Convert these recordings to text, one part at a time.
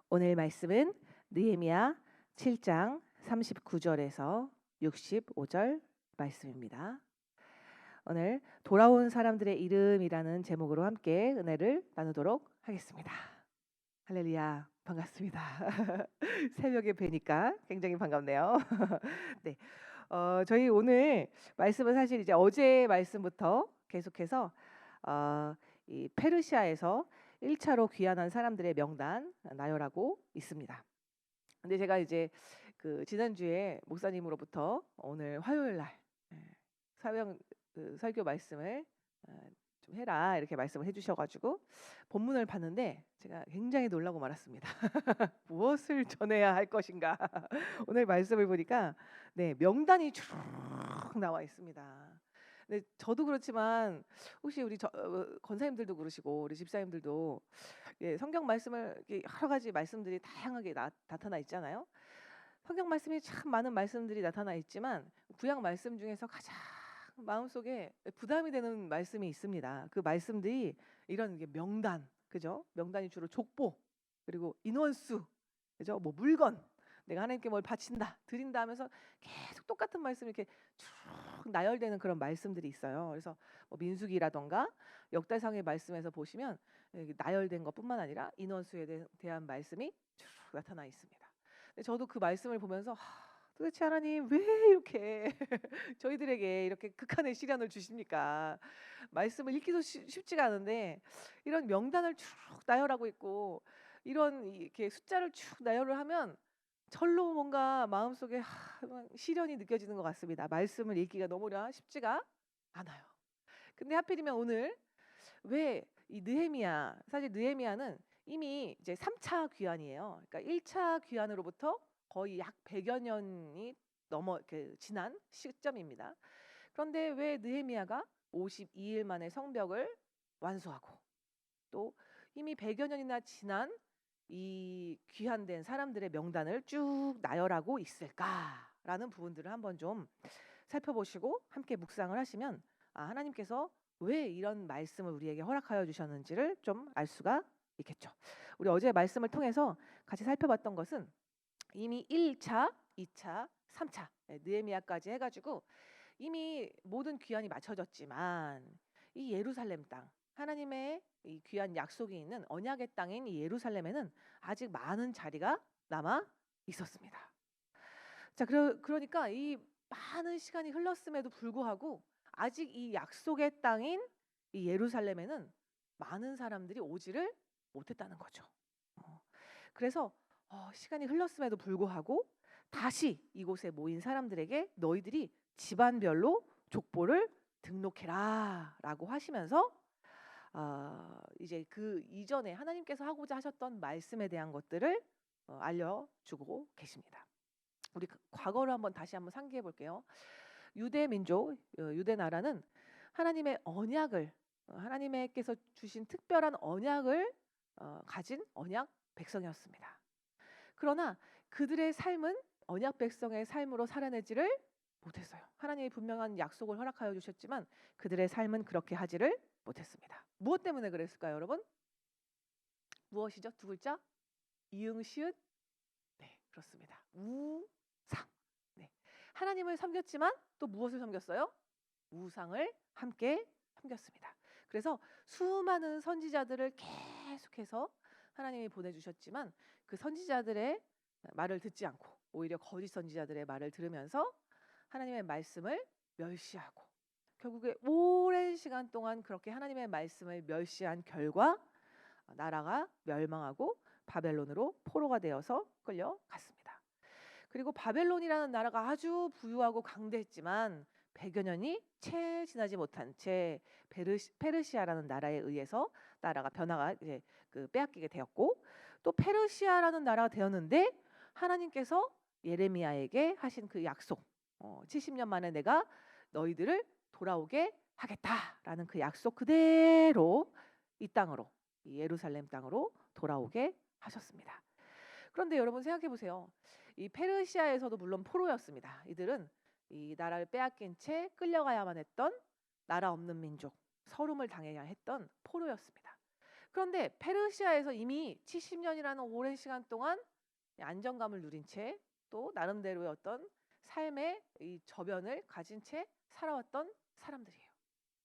오늘 말씀은 느헤미야 7장 39절에서 65절 말씀입니다. 오늘 돌아온 사람들의 이름이라는 제목으로 함께 은혜를 나누도록 하겠습니다. 할렐루야, 반갑습니다. 새벽에 뵈니까 굉장히 반갑네요. 네, 저희 오늘 말씀은 사실 이제 어제 말씀부터 계속해서 이 페르시아에서 1차로 귀환한 사람들의 명단 나열하고 있습니다. 근데 제가 이제 그 지난주에 목사님으로부터 오늘 화요일 날 사명 설교 말씀을 좀 해라 이렇게 말씀을 해주셔가지고 본문을 봤는데 제가 굉장히 놀라고 말았습니다. 무엇을 전해야 할 것인가? 오늘 말씀을 보니까 네, 명단이 쭉 나와 있습니다. 네, 저도 그렇지만 혹시 우리 권사님들도 그러시고 우리 집사님들도 예, 성경 말씀을 여러 가지 말씀들이 다양하게 나타나 있잖아요. 성경 말씀이 참 많은 말씀들이 나타나 있지만 구약 말씀 중에서 가장 마음속에 부담이 되는 말씀이 있습니다. 그 말씀들이 이런 게 명단, 그죠? 명단이 주로 족보 그리고 인원수, 그죠? 뭐 물건, 내가 하나님께 뭘 바친다, 드린다 하면서 계속 똑같은 말씀이 이렇게 쭉 나열되는 그런 말씀들이 있어요. 그래서 뭐 민수기라던가 역대상의 말씀에서 보시면 나열된 것뿐만 아니라 인원수에 대한 말씀이 쭉 나타나 있습니다. 근데 저도 그 말씀을 보면서 도대체 하나님 왜 이렇게 저희들에게 이렇게 극한의 시련을 주십니까? 말씀을 읽기도 쉽지가 않은데 이런 명단을 쭉 나열하고 있고 이런 이렇게 숫자를 쭉 나열을 하면 절로 뭔가 마음속에 시련이 느껴지는 것 같습니다. 말씀을 읽기가 너무나 쉽지가 않아요. 근데 하필이면 오늘 왜 이 느헤미야, 사실 느헤미야는 이미 이제 3차 귀환이에요. 그러니까 1차 귀환으로부터 거의 약 100여 년이 지난 시점입니다. 그런데 왜 느헤미야가 52일 만에 성벽을 완수하고 또 이미 100여 년이나 지난 이 귀환된 사람들의 명단을 쭉 나열하고 있을까라는 부분들을 한번 좀 살펴보시고 함께 묵상을 하시면 하나님께서 왜 이런 말씀을 우리에게 허락하여 주셨는지를 좀 알 수가 있겠죠. 우리 어제 말씀을 통해서 같이 살펴봤던 것은 이미 1차, 2차, 3차 느헤미야까지 해가지고 이미 모든 귀환이 마쳐졌지만 이 예루살렘 땅, 하나님의 이 귀한 약속이 있는 언약의 땅인 이 예루살렘에는 아직 많은 자리가 남아 있었습니다. 자, 그러니까 이 많은 시간이 흘렀음에도 불구하고 아직 이 약속의 땅인 이 예루살렘에는 많은 사람들이 오지를 못했다는 거죠. 그래서 시간이 흘렀음에도 불구하고 다시 이곳에 모인 사람들에게 너희들이 집안별로 족보를 등록해라라고 하시면서 이제 그 이전에 하나님께서 하고자 하셨던 말씀에 대한 것들을 알려주고 계십니다. 우리 과거를 다시 한번 상기해 볼게요. 유대 민족, 유대 나라는 하나님의 언약을 하나님께서 주신 특별한 언약을 가진 언약 백성이었습니다. 그러나 그들의 삶은 언약 백성의 삶으로 살아내지를 못했어요. 하나님이 분명한 약속을 허락하여 주셨지만 그들의 삶은 그렇게 하지를 못했습니다. 무엇 때문에 그랬을까요, 여러분? 무엇이죠? 두 글자? 이응 시읒? 네, 그렇습니다. 우상. 네. 하나님을 섬겼지만 또 무엇을 섬겼어요? 우상을 함께 섬겼습니다. 그래서 수많은 선지자들을 계속해서 하나님이 보내주셨지만 그 선지자들의 말을 듣지 않고 오히려 거짓 선지자들의 말을 들으면서 하나님의 말씀을 멸시하고 결국에 오랜 시간 동안 그렇게 하나님의 말씀을 멸시한 결과 나라가 멸망하고 바벨론으로 포로가 되어서 끌려갔습니다. 그리고 바벨론이라는 나라가 아주 부유하고 강대했지만 100여 년이 채 지나지 못한 채 페르시아라는 나라에 의해서 나라가 변화가 이제 빼앗기게 되었고 또 페르시아라는 나라가 되었는데 하나님께서 예레미야에게 하신 그 약속 70년 만에 내가 너희들을 돌아오게 하겠다라는 그 약속 그대로 이 땅으로 이 예루살렘 땅으로 돌아오게 하셨습니다. 그런데 여러분 생각해 보세요. 이 페르시아에서도 물론 포로였습니다. 이들은 이 나라를 빼앗긴 채 끌려가야만 했던 나라 없는 민족, 서름을 당해야 했던 포로였습니다. 그런데 페르시아에서 이미 70년이라는 오랜 시간 동안 안정감을 누린 채 또 나름대로의 어떤 삶의 이 저변을 가진 채 살아왔던 사람들이에요.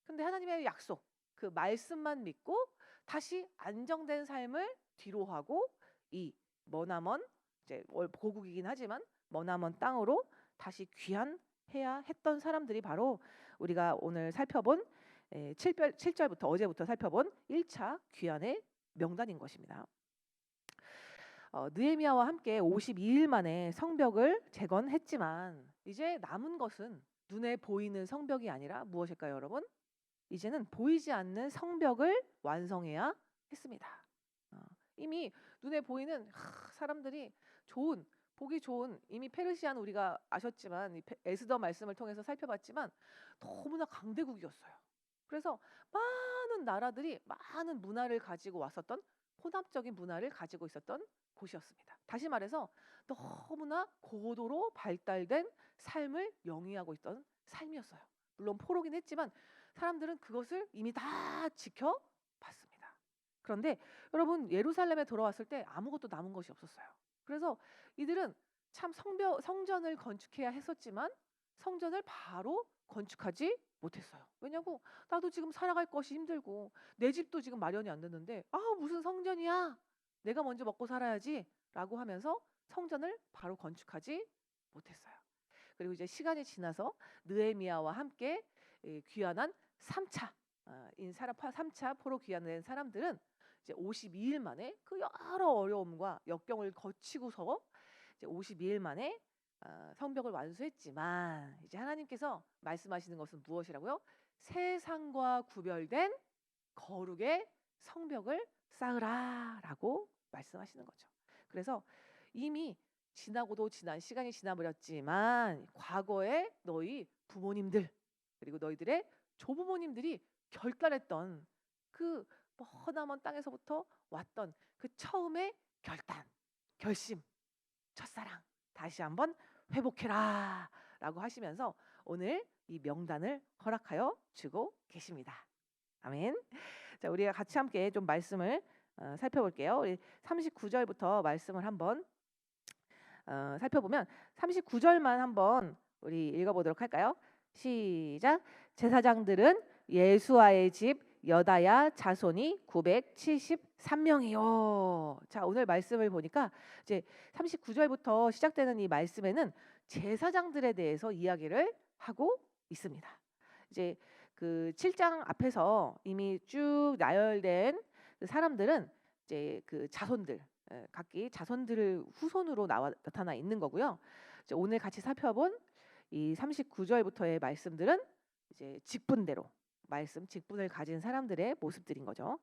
근데 하나님의 약속, 그 말씀만 믿고 다시 안정된 삶을 뒤로 하고 이 머나먼, 이제 고국이긴 하지만 머나먼 땅으로 다시 귀환해야 했던 사람들이 바로 우리가 오늘 살펴본 7절부터 어제부터 살펴본 1차 귀환의 명단인 것입니다. 느헤미야와 함께 52일 만에 성벽을 재건했지만 이제 남은 것은 눈에 보이는 성벽이 아니라 무엇일까요, 여러분? 이제는 보이지 않는 성벽을 완성해야 했습니다. 이미 눈에 보이는 사람들이 보기 좋은 이미 페르시아는 우리가 아셨지만 에스더 말씀을 통해서 살펴봤지만 너무나 강대국이었어요. 그래서 많은 나라들이 많은 문화를 가지고 왔었던 혼합적인 문화를 가지고 있었던 곳이었습니다. 다시 말해서 너무나 고도로 발달된 삶을 영위하고 있던 삶이었어요. 물론 포로긴 했지만 사람들은 그것을 이미 다 지켜봤습니다. 그런데 여러분 예루살렘에 돌아왔을 때 아무것도 남은 것이 없었어요. 그래서 이들은 참 성전을 건축해야 했었지만 성전을 바로 건축하지 못했어요. 왜냐고 나도 지금 살아갈 것이 힘들고 내 집도 지금 마련이 안 됐는데 무슨 성전이야? 내가 먼저 먹고 살아야지 라고 하면서 성전을 바로 건축하지 못했어요. 그리고 이제 시간이 지나서 느헤미야와 함께 귀환한 3차 포로 귀환된 사람들은 이제 52일 만에 그 여러 어려움과 역경을 거치고서 이제 52일 만에 성벽을 완수했지만 이제 하나님께서 말씀하시는 것은 무엇이라고요? 세상과 구별된 거룩의 성벽을 쌓으라라고 말씀하시는 거죠. 그래서 이미 지나고도 지난 시간이 지나버렸지만 과거에 너희 부모님들 그리고 너희들의 조부모님들이 결단했던 그 머나먼 땅에서부터 왔던 그 처음의 결심, 첫사랑 다시 한번 회복해라 라고 하시면서 오늘 이 명단을 허락하여 주고 계십니다. 아멘. 자, 우리가 같이 함께 좀 말씀을 살펴볼게요. 우리 39절부터 말씀을 한번 살펴보면 39절만 한번 우리 읽어보도록 할까요? 시작. 제사장들은 예수아의 집 여다야 자손이 973명이요. 자, 오늘 말씀을 보니까 이제 39절부터 시작되는 이 말씀에는 제사장들에 대해서 이야기를 하고 있습니다. 이제 그 7장 앞에서 이미 쭉 나열된 그 사람들은 이제 그 자손들 각기 자손들을 후손으로 나타나 있는 거고요. 이제 오늘 같이 살펴본 이 39절부터의 말씀들은 이제 직분대로 직분을 가진 사람들의 모습들인 거죠.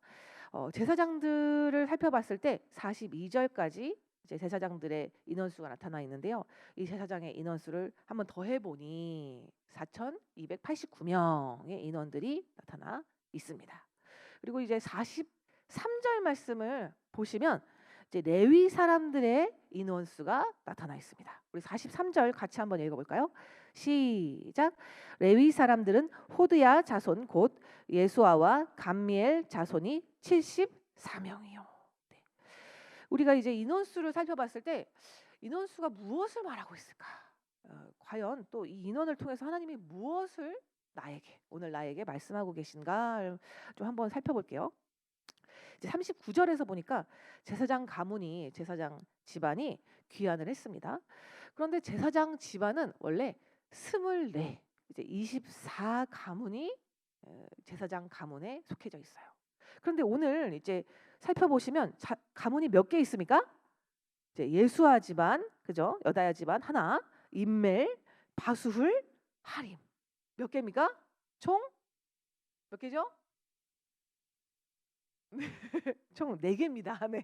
제사장들을 살펴봤을 때 42절까지 이제 제사장들의 인원수가 나타나 있는데요. 이 제사장의 인원수를 한번 더해 보니 4,289명의 인원들이 나타나 있습니다. 그리고 이제 43절 말씀을 보시면 이제 레위 사람들의 인원수가 나타나 있습니다. 우리 43절 같이 한번 읽어볼까요? 시작. 레위 사람들은 호드야 자손 곧 예수아와 감미엘 자손이 74명이요. 네. 우리가 이제 인원수를 살펴봤을 때 인원수가 무엇을 말하고 있을까? 과연 또 이 인원을 통해서 하나님이 무엇을 오늘 나에게 말씀하고 계신가 좀 한번 살펴볼게요. 이제 39절에서 보니까 제사장 집안이 귀환을 했습니다. 그런데 제사장 집안은 원래 24 이제 24 가문이 제사장 가문에 속해져 있어요. 그런데 오늘 이제 살펴보시면 가문이 몇 개 있습니까? 이제 예수아 집안, 그죠? 여다야 집안 하나, 임멜, 바수훌, 하림. 몇 개입니까? 총 몇 개죠? 총 4개입니다. 네.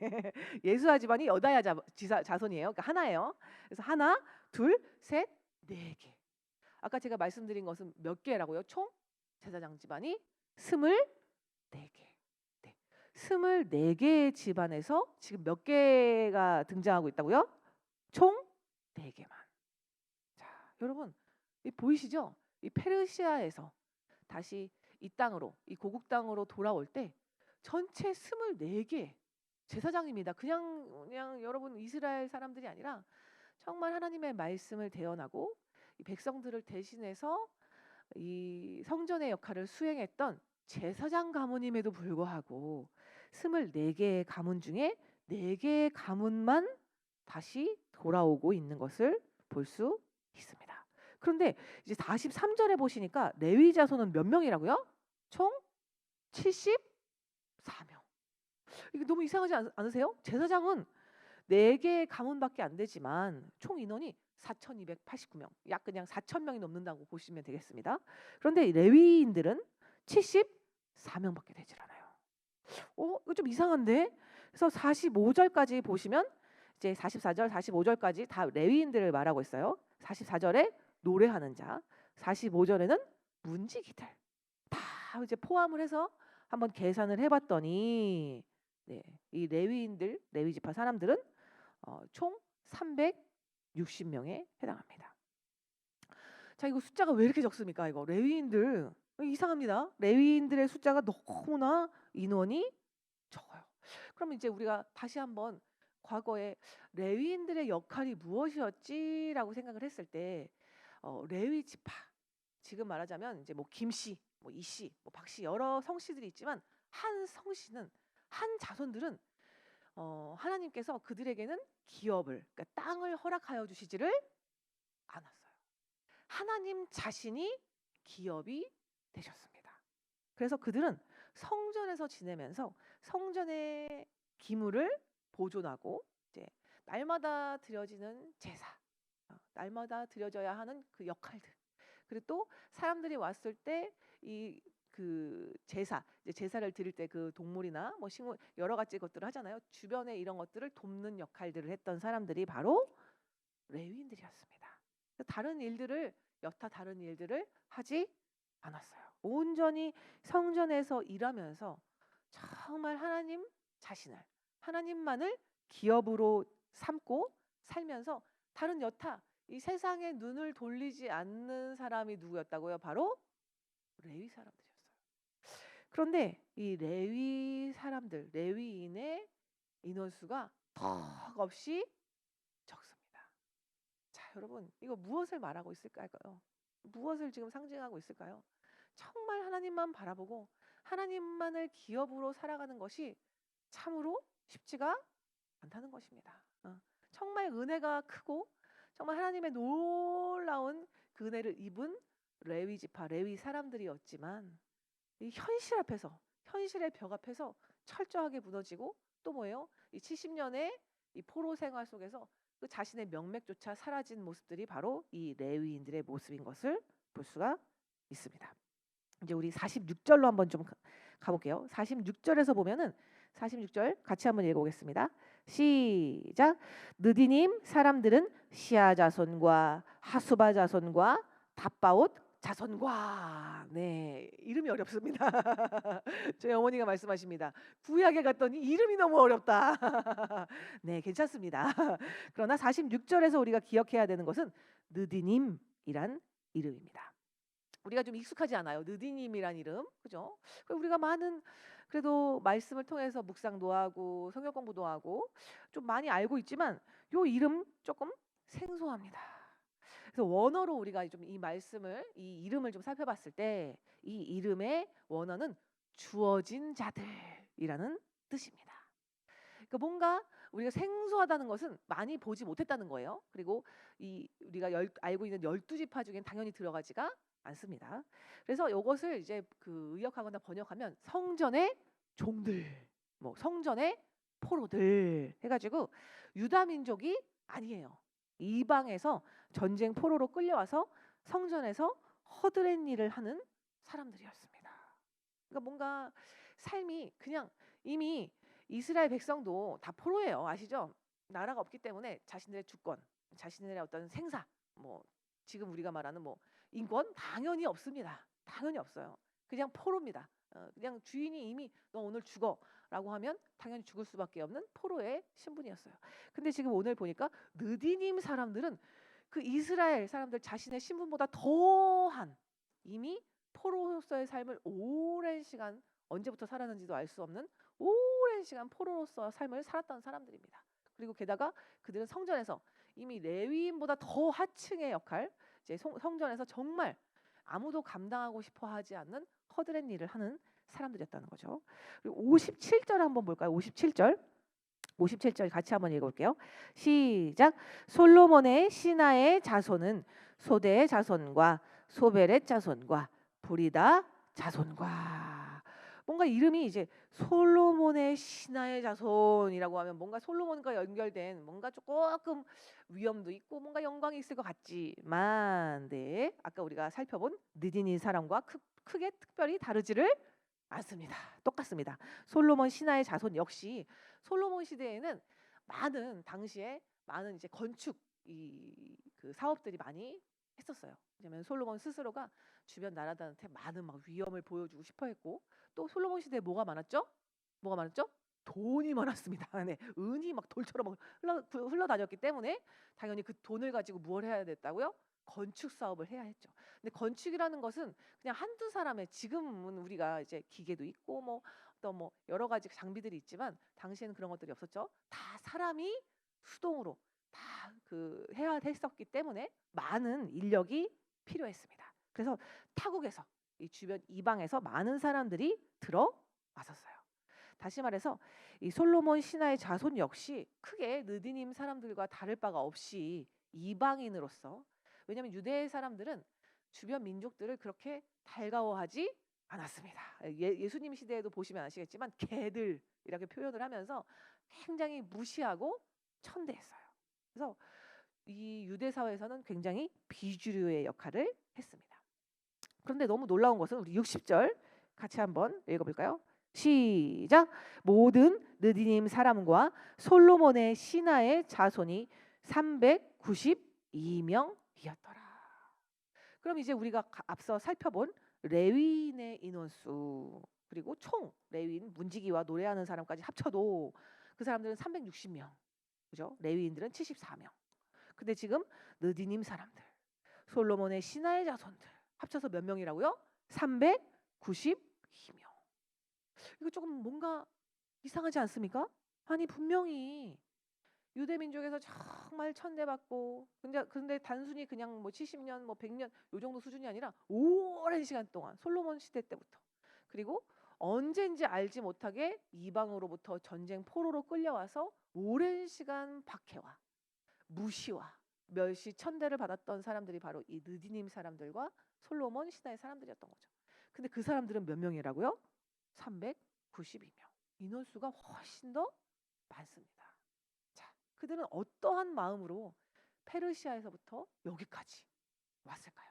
예수아 집안이 여다야 자손이에요. 그러니까 하나예요. 그래서 하나, 둘, 셋, 4개. 아까 제가 말씀드린 것은 몇 개라고요? 총 제사장 집안이 24개. 네. 24개의 집안에서 지금 몇 개가 등장하고 있다고요? 총 4개만. 자, 여러분, 보이시죠? 이 페르시아에서 다시 이 땅으로, 이 고국 땅으로 돌아올 때 전체 24개 제사장입니다. 그냥 여러분 이스라엘 사람들이 아니라 정말 하나님의 말씀을 대언하고 이 백성들을 대신해서 이 성전의 역할을 수행했던 제사장 가문임에도 불구하고 24개의 가문 중에 4개의 가문만 다시 돌아오고 있는 것을 볼 수 있습니다. 그런데 이제 43절에 보시니까 레위 자손은 몇 명이라고요? 총 74명. 이게 너무 이상하지 않으세요? 제사장은 4개의 가문밖에 안 되지만 총 인원이 4,289명, 약 그냥 4,000명이 넘는다고 보시면 되겠습니다. 그런데 레위인들은 74명밖에 되질 않아요. 이거 좀 이상한데? 그래서 45절까지 보시면 이제 44절, 45절까지 다 레위인들을 말하고 있어요. 44절에 노래하는 자, 45절에는 문지기들 다 이제 포함을 해서 한번 계산을 해봤더니 이 레위인들, 레위 지파 사람들은 총 360명에 해당합니다. 자, 이거 숫자가 왜 이렇게 적습니까? 이거 레위인들 이상합니다. 레위인들의 숫자가 너무나 인원이 적어요. 그러면 이제 우리가 다시 한번 과거에 레위인들의 역할이 무엇이었지라고 생각을 했을 때 레위 지파, 지금 말하자면 이제 뭐 김씨, 뭐 이씨, 뭐 박씨 여러 성씨들이 있지만 한 성씨는 한 자손들은 하나님께서 그들에게는 기업을, 그러니까 땅을 허락하여 주시지를 않았어요. 하나님 자신이 기업이 되셨습니다. 그래서 그들은 성전에서 지내면서 성전의 기물을 보존하고 이제 날마다 드려지는 제사, 날마다 드려져야 하는 그 역할들, 그리고 또 사람들이 왔을 때 이 그 제사, 이제 제사를 드릴 때 그 동물이나 뭐 식물 여러 가지 것들을 하잖아요. 주변에 이런 것들을 돕는 역할들을 했던 사람들이 바로 레위인들이었습니다. 다른 일들을 여타 다른 일들을 하지 않았어요. 온전히 성전에서 일하면서 정말 하나님 자신을, 하나님만을 기업으로 삼고 살면서 다른 여타 이 세상에 눈을 돌리지 않는 사람이 누구였다고요? 바로 레위 사람들이었어요. 그런데 이 레위 사람들, 레위인의 인원수가 턱없이 적습니다. 자, 여러분, 이거 무엇을 말하고 있을까요? 무엇을 지금 상징하고 있을까요? 정말 하나님만 바라보고 하나님만을 기업으로 살아가는 것이 참으로 쉽지가 않다는 것입니다. 정말 은혜가 크고 정말 하나님의 놀라운 그 은혜를 입은 레위 지파, 레위 사람들이었지만 이 현실 앞에서, 현실의 벽 앞에서 철저하게 무너지고 또 뭐예요? 이 70년의 이 포로 생활 속에서 그 자신의 명맥조차 사라진 모습들이 바로 이 레위인들의 모습인 것을 볼 수가 있습니다. 이제 우리 46절로 한번 좀 가볼게요. 46절에서 보면은 46절 같이 한번 읽어보겠습니다. 시작. 느디님 사람들은 시아 자손과 하수바 자손과 답바옷 자손과, 네, 이름이 어렵습니다. 저희 어머니가 말씀하십니다. 구약에 갔더니 이름이 너무 어렵다. 네, 괜찮습니다. 그러나 46절에서 우리가 기억해야 되는 것은 느디님이란 이름입니다. 우리가 좀 익숙하지 않아요. 느디님이란 이름, 그죠? 우리가 많은 그래도 말씀을 통해서 묵상도 하고 성경 공부도 하고 좀 많이 알고 있지만 요 이름 조금 생소합니다. 그래서 원어로 우리가 좀 이 말씀을, 이 이름을 좀 살펴봤을 때 이 이름의 원어는 주어진 자들이라는 뜻입니다. 그러니까 뭔가 우리가 생소하다는 것은 많이 보지 못했다는 거예요. 그리고 이 우리가 알고 있는 12지파 중엔 당연히 들어가지가 않습니다. 그래서 이것을 이제 그 의역하거나 번역하면 성전의 종들, 뭐 성전의 포로들 해가지고 유다 민족이 아니에요. 이방에서 전쟁 포로로 끌려와서 성전에서 허드렛 일을 하는 사람들이었습니다. 그러니까 뭔가 삶이 그냥 이미 이스라엘 백성도 다 포로예요. 아시죠? 나라가 없기 때문에 자신들의 주권, 자신들의 어떤 생사, 뭐 지금 우리가 말하는 뭐 인권 당연히 없습니다. 당연히 없어요. 그냥 포로입니다. 그냥 주인이 이미 너 오늘 죽어라고 하면 당연히 죽을 수밖에 없는 포로의 신분이었어요. 근데 지금 오늘 보니까 느디님 사람들은 그 이스라엘 사람들 자신의 신분보다 더한 이미 포로로서의 삶을 오랜 시간 언제부터 살았는지도 알 수 없는 오랜 시간 포로로서 삶을 살았던 사람들입니다. 그리고 게다가 그들은 성전에서 이미 레위인보다 더 하층의 역할, 이제 성전에서 정말 아무도 감당하고 싶어 하지 않는 허드렛 일을 하는 사람들이었다는 거죠. 그리고 57절 한번 볼까요? 57절. 57절 같이 한번 읽어볼게요. 시작. 솔로몬의 신하의 자손은 소대의 자손과 소벨의 자손과 브리다 자손과. 뭔가 이름이 이제 솔로몬의 신하의 자손이라고 하면 뭔가 솔로몬과 연결된 뭔가 조금 위엄도 있고 뭔가 영광이 있을 것 같지만, 네, 아까 우리가 살펴본 느디니 사람과 크게 특별히 다르지를 않습니다. 똑같습니다. 솔로몬 신하의 자손 역시 솔로몬 시대에는 당시에 많은 이제 건축 그 사업들이 많이 했었어요. 왜냐면 솔로몬 스스로가 주변 나라들한테 많은 막 위엄을 보여주고 싶어했고, 또 솔로몬 시대에 뭐가 많았죠? 뭐가 많았죠? 돈이 많았습니다. 네, 은이 막 돌처럼 흘러다녔기 때문에 당연히 그 돈을 가지고 무엇을 해야 됐다고요? 건축 사업을 해야 했죠. 근데 건축이라는 것은 그냥 한두 사람의, 지금은 우리가 이제 기계도 있고 뭐 어떤 뭐 여러 가지 장비들이 있지만 당시에는 그런 것들이 없었죠. 다 사람이 수동으로 다 그 해야 했었기 때문에 많은 인력이 필요했습니다. 그래서 타국에서 이 주변 이방에서 많은 사람들이 들어왔었어요. 다시 말해서 이 솔로몬 신하의 자손 역시 크게 느디님 사람들과 다를 바가 없이 이방인으로서, 왜냐하면 유대 사람들은 주변 민족들을 그렇게 달가워하지 않았습니다. 예수님 시대에도 보시면 아시겠지만 개들 이렇게 표현을 하면서 굉장히 무시하고 천대했어요. 그래서 이 유대 사회에서는 굉장히 비주류의 역할을 했습니다. 그런데 너무 놀라운 것은 우리 60절 같이 한번 읽어볼까요? 시작. 모든 느디님 사람과 솔로몬의 신하의 자손이 392명이었더라. 그럼 이제 우리가 앞서 살펴본 레위인의 인원수, 그리고 총 레위인 문지기와 노래하는 사람까지 합쳐도 그 사람들은 360명. 그죠? 레위인들은 74명. 근데 지금 느디님 사람들, 솔로몬의 신하의 자손들 합쳐서 몇 명이라고요? 392명. 이거 조금 뭔가 이상하지 않습니까? 아니 분명히 유대 민족에서 정말 천대받고, 근데 단순히 그냥 뭐 70년 뭐 100년 요 정도 수준이 아니라 오랜 시간 동안 솔로몬 시대 때부터, 그리고 언젠지 알지 못하게 이방으로부터 전쟁 포로로 끌려와서 오랜 시간 박해와 무시와 멸시 천대를 받았던 사람들이 바로 이 느디님 사람들과 솔로몬 시대의 사람들이었던 거죠. 근데 그 사람들은 몇 명이라고요? 392명. 인원수가 훨씬 더 많습니다. 자, 그들은 어떠한 마음으로 페르시아에서부터 여기까지 왔을까요?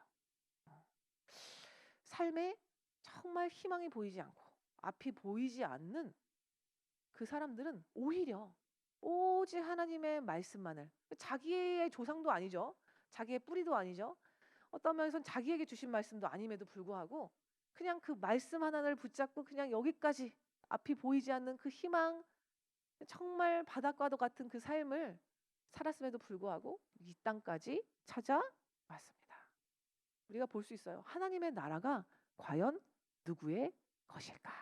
삶에 정말 희망이 보이지 않고 앞이 보이지 않는 그 사람들은 오히려 오직 하나님의 말씀만을, 자기의 조상도 아니죠. 자기의 뿌리도 아니죠. 어떤 면에서는 자기에게 주신 말씀도 아님에도 불구하고 그냥 그 말씀 하나를 붙잡고 그냥 여기까지 앞이 보이지 않는 그 희망, 정말 바닷가도 같은 그 삶을 살았음에도 불구하고 이 땅까지 찾아왔습니다. 우리가 볼 수 있어요. 하나님의 나라가 과연 누구의 것일까?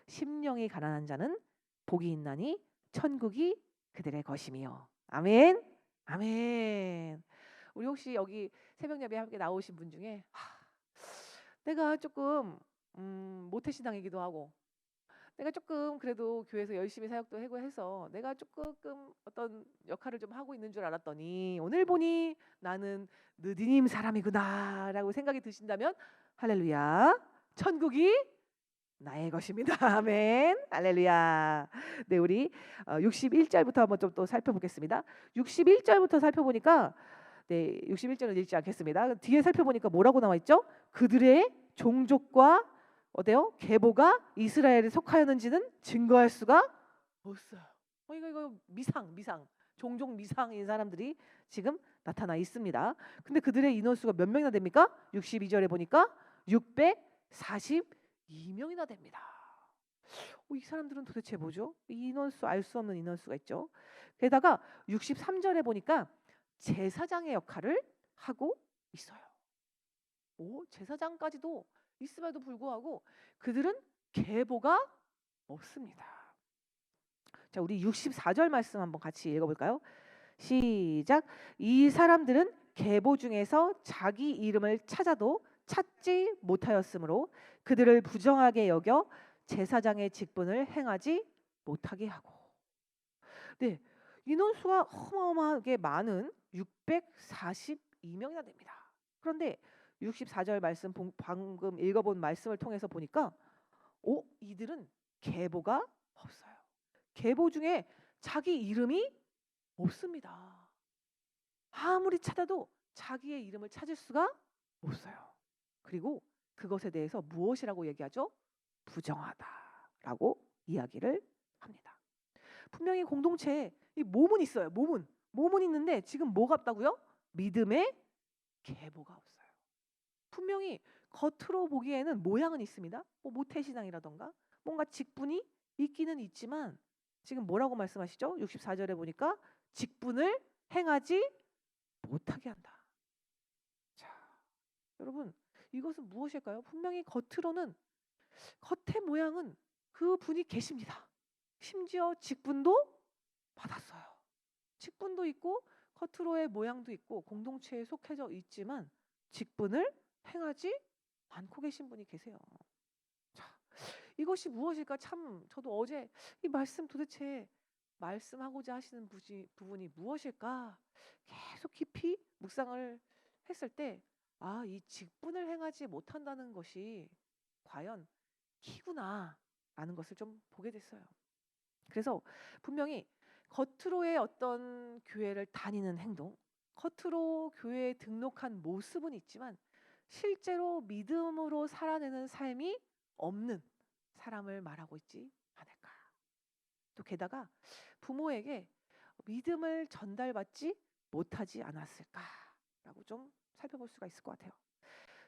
심령이 가난한 자는 복이 있나니 천국이 그들의 것이며. 아멘. 아멘. 우리 혹시 여기 새벽 예배에 함께 나오신 분 중에 내가 조금 모태신앙이기도 하고, 내가 조금 그래도 교회에서 열심히 사역도 하고 해서 내가 조금 어떤 역할을 좀 하고 있는 줄 알았더니 오늘 보니 나는 느디님 사람이구나라고 생각이 드신다면 할렐루야, 천국이 나의 것입니다. 아멘. 할렐루야. 네, 우리 61절부터 한번 좀 또 살펴보겠습니다. 61절부터 살펴보니까, 네, 61절은 읽지 않겠습니다. 뒤에 살펴보니까 뭐라고 나와 있죠? 그들의 종족과 어때요? 계보가 이스라엘에 속하였는지는 증거할 수가 없어요. 이거 미상 종족 미상인 사람들이 지금 나타나 있습니다. 근데 그들의 인원수가 몇 명이나 됩니까? 62절에 보니까 642명이나 됩니다. 이 사람들은 도대체 뭐죠? 이 인원수 알 수 없는 인원수가 있죠. 게다가 63절에 보니까 제사장의 역할을 하고 있어요. 제사장까지도 있음에도 불구하고 그들은 계보가 없습니다. 자, 우리 64절 말씀 한번 같이 읽어볼까요? 시작. 이 사람들은 계보 중에서 자기 이름을 찾아도 찾지 못하였으므로 그들을 부정하게 여겨 제사장의 직분을 행하지 못하게 하고. 네, 인원수가 어마어마하게 많은 642명이나 됩니다. 그런데 64절 말씀 방금 읽어본 말씀을 통해서 보니까 이들은 계보가 없어요. 계보 중에 자기 이름이 없습니다. 아무리 찾아도 자기의 이름을 찾을 수가 없어요. 그리고 그것에 대해서 무엇이라고 얘기하죠? 부정하다라고 이야기를 합니다. 분명히 공동체에 이 몸은 있어요. 몸은 있는데 지금 뭐가 없다고요? 믿음의 계보가 없어요. 분명히 겉으로 보기에는 모양은 있습니다. 모태신앙이라던가 뭔가 직분이 있기는 있지만 지금 뭐라고 말씀하시죠? 64절에 보니까 직분을 행하지 못하게 한다. 자, 여러분 이것은 무엇일까요? 분명히 겉으로는 겉의 모양은 그 분이 계십니다. 심지어 직분도 받았어요. 직분도 있고 겉으로의 모양도 있고 공동체에 속해져 있지만 직분을 행하지 않고 계신 분이 계세요. 자, 이것이 무엇일까? 참 저도 어제 이 말씀 도대체 말씀하고자 하시는 부분이 무엇일까? 계속 깊이 묵상을 했을 때 이 직분을 행하지 못한다는 것이 과연 키구나 라는 것을 좀 보게 됐어요. 그래서 분명히 겉으로의 어떤 교회를 다니는 행동, 겉으로 교회에 등록한 모습은 있지만 실제로 믿음으로 살아내는 삶이 없는 사람을 말하고 있지 않을까. 또 게다가 부모에게 믿음을 전달받지 못하지 않았을까라고 좀 살펴볼 수가 있을 것 같아요.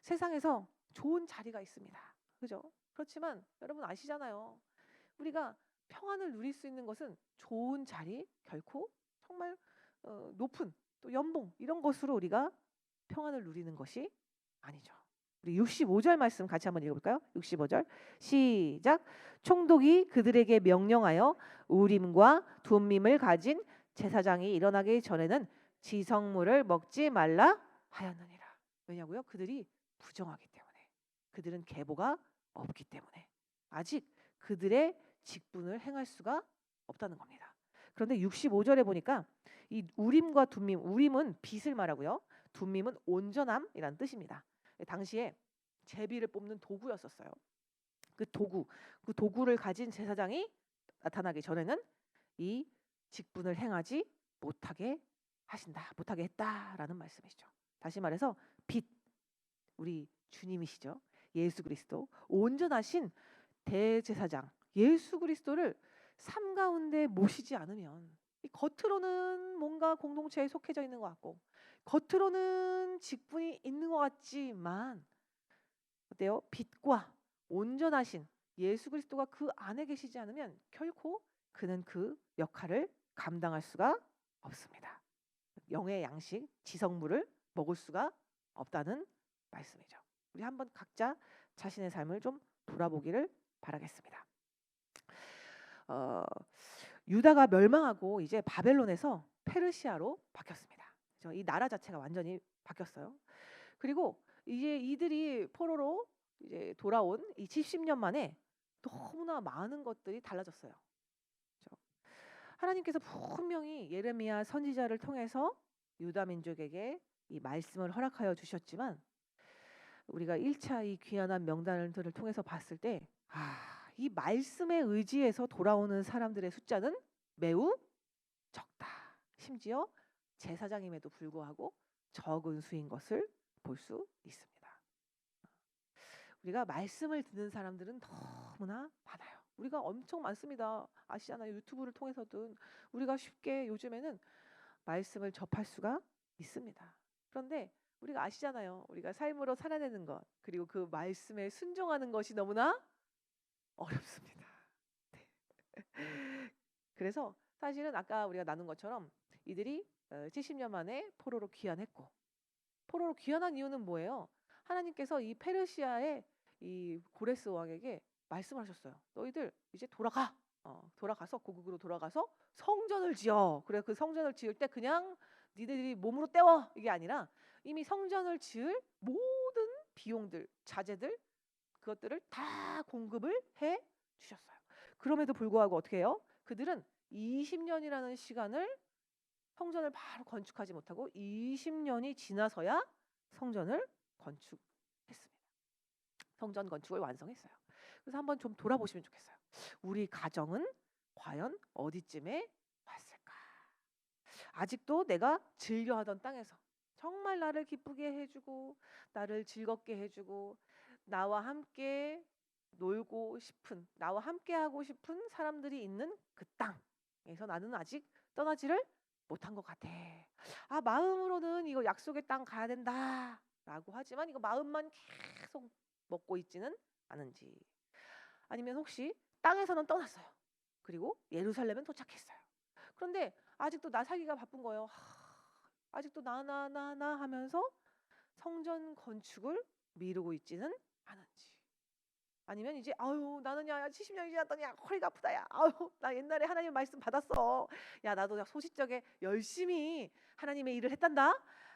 세상에서 좋은 자리가 있습니다. 그죠? 그렇지만 여러분 아시잖아요. 우리가 평안을 누릴 수 있는 것은 좋은 자리, 결코 정말 높은 또 연봉 이런 것으로 우리가 평안을 누리는 것이 아니죠. 우리 65절 말씀 같이 한번 읽어볼까요? 65절 시작. 총독이 그들에게 명령하여 우림과 둠밈을 가진 제사장이 일어나기 전에는 지성물을 먹지 말라 하였느니라. 왜냐고요? 그들이 부정하기 때문에. 그들은 계보가 없기 때문에 아직 그들의 직분을 행할 수가 없다는 겁니다. 그런데 65절에 보니까 이 우림과 둠밈, 우림은 빛을 말하고요. 둠밈은 온전함이라는 뜻입니다. 당시에 제비를 뽑는 도구였었어요. 그 도구를 가진 제사장이 나타나기 전에는 이 직분을 행하지 못하게 했다라는 말씀이시죠. 다시 말해서 빛, 우리 주님이시죠. 예수 그리스도, 온전하신 대제사장 예수 그리스도를 삶 가운데 모시지 않으면 겉으로는 뭔가 공동체에 속해져 있는 것 같고 겉으로는 직분이 있는 것 같지만 어때요? 빛과 온전하신 예수 그리스도가 그 안에 계시지 않으면 결코 그는 그 역할을 감당할 수가 없습니다. 영의 양식, 지성물을 먹을 수가 없다는 말씀이죠. 우리 한번 각자 자신의 삶을 좀 돌아보기를 바라겠습니다. 유다가 멸망하고 이제 바벨론에서 페르시아로 바뀌었습니다. 이 나라 자체가 완전히 바뀌었어요. 그리고 이제 이들이 포로로 이제 돌아온 이 70년 만에 너무나 많은 것들이 달라졌어요. 그렇죠? 하나님께서 분명히 예레미야 선지자를 통해서 유다 민족에게 이 말씀을 허락하여 주셨지만 우리가 1차 이 귀환한 명단들을 통해서 봤을 때 이 말씀에 의지해서 돌아오는 사람들의 숫자는 매우 적다. 심지어 제사장임에도 불구하고 적은 수인 것을 볼 수 있습니다. 우리가 말씀을 듣는 사람들은 너무나 많아요. 우리가 엄청 많습니다. 아시잖아요. 유튜브를 통해서든 우리가 쉽게 요즘에는 말씀을 접할 수가 있습니다. 그런데 우리가 아시잖아요. 우리가 삶으로 살아내는 것 그리고 그 말씀에 순종하는 것이 너무나 어렵습니다. 네. 그래서 사실은 아까 우리가 나눈 것처럼 이들이 70년 만에 포로로 귀환했고 포로로 귀환한 이유는 뭐예요? 하나님께서 이 페르시아의 이 고레스 왕에게 말씀을 하셨어요. 너희들 이제 돌아가. 돌아가서 고국으로 돌아가서 성전을 지어. 그래 그 성전을 지을 때 그냥 니네들이 몸으로 때워 이게 아니라 이미 성전을 지을 모든 비용들, 자재들 그것들을 다 공급을 해 주셨어요. 그럼에도 불구하고 어떻게 해요? 그들은 20년이라는 시간을 성전을 바로 건축하지 못하고 20년이 지나서야 성전을 건축했습니다. 성전 건축을 완성했어요. 그래서 한번 좀 돌아보시면 좋겠어요. 우리 가정은 과연 어디쯤에 왔을까? 아직도 내가 즐겨하던 땅에서 정말 나를 기쁘게 해주고 나를 즐겁게 해주고 나와 함께 놀고 싶은 나와 함께 하고 싶은 사람들이 있는 그 땅에서 나는 아직 떠나지를 못한 것 같아. 마음으로는 이거 약속의 땅 가야 된다라고 하지만 이거 마음만 계속 먹고 있지는 않은지. 아니면 혹시 땅에서는 떠났어요. 그리고 예루살렘은 도착했어요. 그런데 아직도 나 살기가 바쁜 거예요. 아직도 나 하면서 성전 건축을 미루고 있지는 않은지. 아니면 이제 나는 야 70년이 지났더니 허리가 아프다 야. 나 옛날에 하나님 말씀 받았어. 야 나도 소시적에 열심히 하나님의 일을 했단다.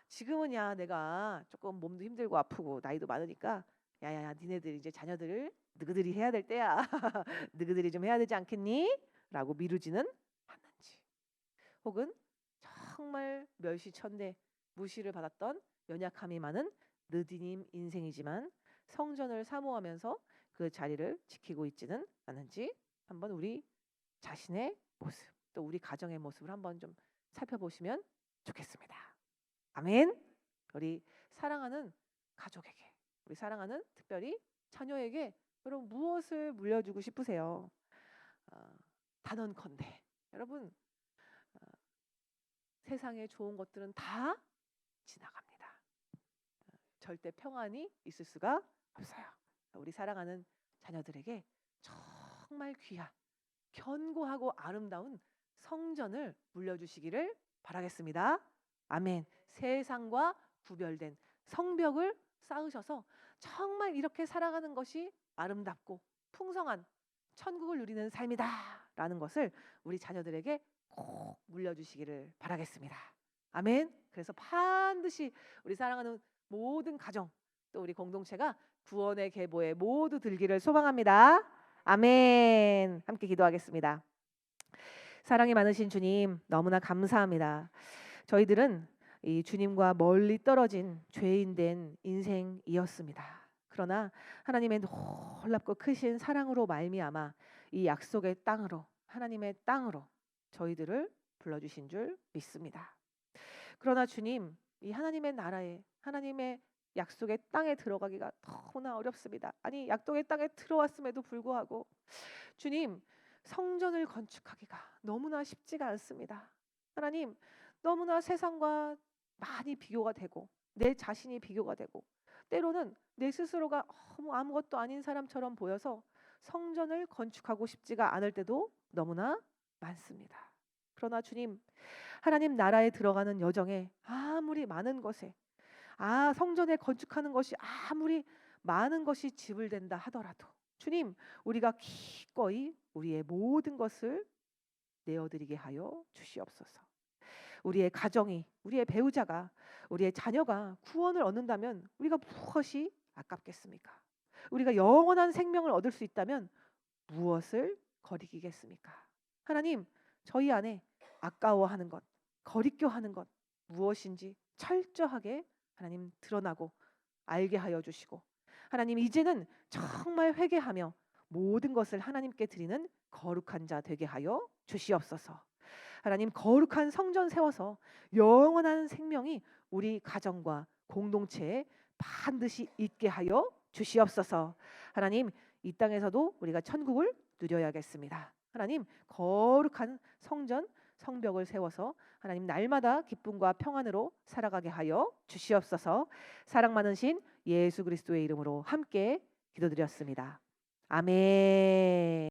지금은 야 내가 조금 몸도 힘들고 아프고 나이도 많으니까 야야야 니네들 이제 자녀들을 너희들이 해야 될 때야. 너희들이 좀 해야 되지 않겠니? 라고 미루지는 않는지. 혹은 정말 멸시천대 무시를 받았던 연약함이 많은 느디님 인생이지만 성전을 사모하면서 그 자리를 지키고 있지는 않은지 한번 우리 자신의 모습 또 우리 가정의 모습을 한번 좀 살펴보시면 좋겠습니다. 아멘. 우리 사랑하는 가족에게 우리 사랑하는 특별히 자녀에게 여러분 무엇을 물려주고 싶으세요? 단언컨대 여러분 세상에 좋은 것들은 다 지나갑니다. 절대 평안이 있을 수가 없어요. 우리 사랑하는 자녀들에게 정말 귀한 견고하고 아름다운 성전을 물려주시기를 바라겠습니다. 아멘. 세상과 구별된 성벽을 쌓으셔서 정말 이렇게 살아가는 것이 아름답고 풍성한 천국을 누리는 삶이다 라는 것을 우리 자녀들에게 꼭 물려주시기를 바라겠습니다. 아멘. 그래서 반드시 우리 사랑하는 모든 가정 또 우리 공동체가 구원의 계보에 모두 들기를 소망합니다. 아멘. 함께 기도하겠습니다. 사랑이 많으신 주님 너무나 감사합니다. 저희들은 이 주님과 멀리 떨어진 죄인된 인생이었습니다. 그러나 하나님의 놀랍고 크신 사랑으로 말미암아 이 약속의 땅으로 하나님의 땅으로 저희들을 불러주신 줄 믿습니다. 그러나 주님 이 하나님의 나라에 하나님의 약속의 땅에 들어가기가 너무나 어렵습니다. 아니 약속의 땅에 들어왔음에도 불구하고 주님 성전을 건축하기가 너무나 쉽지가 않습니다. 하나님 너무나 세상과 많이 비교가 되고 내 자신이 비교가 되고 때로는 내 스스로가 아무것도 아닌 사람처럼 보여서 성전을 건축하고 싶지가 않을 때도 너무나 많습니다. 그러나 주님 하나님 나라에 들어가는 여정에 아무리 많은 것에 성전에 건축하는 것이 아무리 많은 것이 지불된다 하더라도 주님 우리가 기꺼이 우리의 모든 것을 내어드리게 하여 주시옵소서. 우리의 가정이 우리의 배우자가 우리의 자녀가 구원을 얻는다면 우리가 무엇이 아깝겠습니까? 우리가 영원한 생명을 얻을 수 있다면 무엇을 거리기겠습니까? 하나님 저희 안에 아까워하는 것 거리껴하는 것 무엇인지 철저하게 하나님 드러나고 알게 하여 주시고 하나님 이제는 정말 회개하며 모든 것을 하나님께 드리는 거룩한 자 되게 하여 주시옵소서. 하나님 거룩한 성전 세워서 영원한 생명이 우리 가정과 공동체에 반드시 있게 하여 주시옵소서. 하나님 이 땅에서도 우리가 천국을 누려야겠습니다. 하나님 거룩한 성전 성벽을 세워서 하나님 날마다 기쁨과 평안으로 살아가게 하여 주시옵소서. 사랑 많으신 예수 그리스도의 이름으로 함께 기도드렸습니다. 아멘.